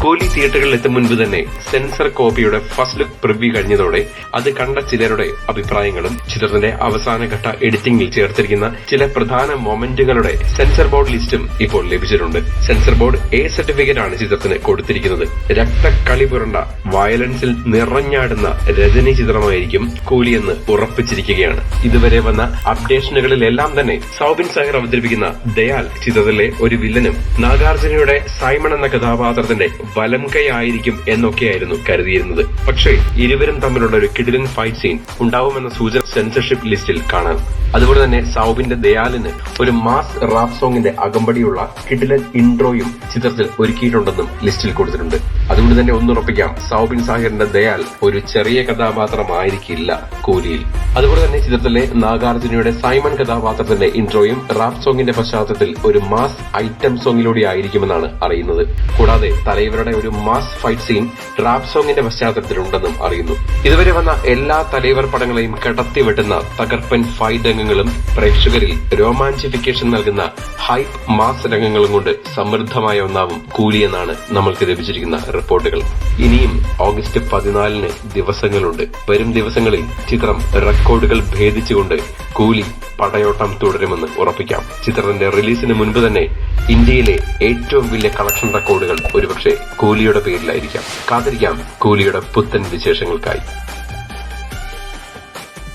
കൂലി തിയേറ്ററുകളിൽ എത്തും മുൻപ് തന്നെ സെൻസർ കോപ്പിയുടെ ഫസ്റ്റ് ലുക്ക് പ്രിവ്യൂ കഴിഞ്ഞതോടെ അത് കണ്ട ചിലരുടെ അഭിപ്രായങ്ങളും ചിത്രത്തിന്റെ അവസാനഘട്ട എഡിറ്റിംഗിൽ ചേർത്തിരിക്കുന്ന ചില പ്രധാന മൊമെന്റുകളുടെ സെൻസർ ബോർഡ് ലിസ്റ്റും ഇപ്പോൾ ലഭിച്ചിട്ടുണ്ട്. സെൻസർ ബോർഡ് എ സർട്ടിഫിക്കറ്റ് ആണ് ചിത്രത്തിന് കൊടുത്തിരിക്കുന്നത്. രക്തക്കളി പുരണ്ട വയലൻസിൽ നിറഞ്ഞാടുന്ന രജനി ചിത്രമായിരിക്കും കൂലിയെന്ന് ഉറപ്പിച്ചിരിക്കുകയാണ്. ഇതുവരെ വന്ന അപ്ഡേഷനുകളിലെല്ലാം തന്നെ സൗബിൻ സാഹിർ അവതരിപ്പിക്കുന്ന ദയാൽ ചിത്രത്തിലെ ഒരു വില്ലനും നാഗാർജുനയുടെ സൈമൺ എന്ന കഥാപാത്രത്തിന്റെ വലം കൈ ആയിരിക്കും എന്നൊക്കെയായിരുന്നു കരുതിയിരുന്നത്. പക്ഷേ ഇരുവരും തമ്മിലുള്ള ഒരു കിടിലൻ ഫൈറ്റ് സീൻ ഉണ്ടാവുമെന്ന സൂചന സെൻസർഷിപ്പ് ലിസ്റ്റിൽ കാണാം. അതുപോലെ തന്നെ സൗബിന്റെ ദയാലിന് ഒരു മാസ് റാപ്പ് സോങ്ങിന്റെ അകമ്പടിയുള്ള കിടിലൻ ഇൻട്രോയും ചിത്രത്തിൽ ഒരുക്കിയിട്ടുണ്ടെന്നും ലിസ്റ്റിൽ കൊടുത്തിട്ടുണ്ട്. അതുകൊണ്ട് തന്നെ ഒന്നുറപ്പിക്കാം, സൗബിൻ സാഹിറിന്റെ ദയാൽ ഒരു ചെറിയ കഥാപാത്രമായിരിക്കില്ല കൂലിയിൽ. അതുപോലെ തന്നെ ചിത്രത്തിലെ നാഗാർജുനയുടെ സൈമൺ കഥാപാത്രത്തിന്റെ ഇൻട്രോയും റാപ്പ് സോങ്ങിന്റെ പശ്ചാത്തലത്തിൽ ഒരു മാസ് ഐറ്റം സോങ്ങിലൂടെ ആയിരിക്കുമെന്നാണ് അറിയുന്നത്. കൂടാതെ തലൈവരുടെ ഒരു മാസ് ഫൈറ്റ് സീൻ റാപ്പ് സോങ്ങിന്റെ പശ്ചാത്തലത്തിലുണ്ടെന്നും അറിയുന്നു. ഇതുവരെ വന്ന എല്ലാ തലൈവർ പടങ്ങളെയും കടത്തിവെട്ടുന്ന തകർപ്പൻ ഫൈറ്റ് രംഗങ്ങളും പ്രേക്ഷകരിൽ രോമാഞ്ചിഫിക്കേഷൻ നൽകുന്ന ഹൈപ്പ് മാസ് രംഗങ്ങളും കൊണ്ട് സമൃദ്ധമായ ഒന്നാവും കൂലി എന്നാണ് നമ്മൾക്ക് ലഭിച്ചിരിക്കുന്ന റിപ്പോർട്ടുകൾ. ഇനിയും ഓഗസ്റ്റ് 14 ദിവസങ്ങളുണ്ട്. വരും ദിവസങ്ങളിൽ ചിത്രം റെക്കോർഡുകൾ ഭേദിച്ചുകൊണ്ട് കൂലി പടയോട്ടം തുടരുമെന്ന് ഉറപ്പിക്കാം. ചിത്രത്തിന്റെ റിലീസിന് മുൻപ് തന്നെ ഇന്ത്യയിലെ ഏറ്റവും വലിയ കളക്ഷൻ റെക്കോർഡുകൾ ഒരുപക്ഷെ കൂലിയുടെ പേരിലായിരിക്കാം. കാത്തിരിക്കാം കൂലിയുടെ പുത്തൻ വിശേഷങ്ങൾക്കായി.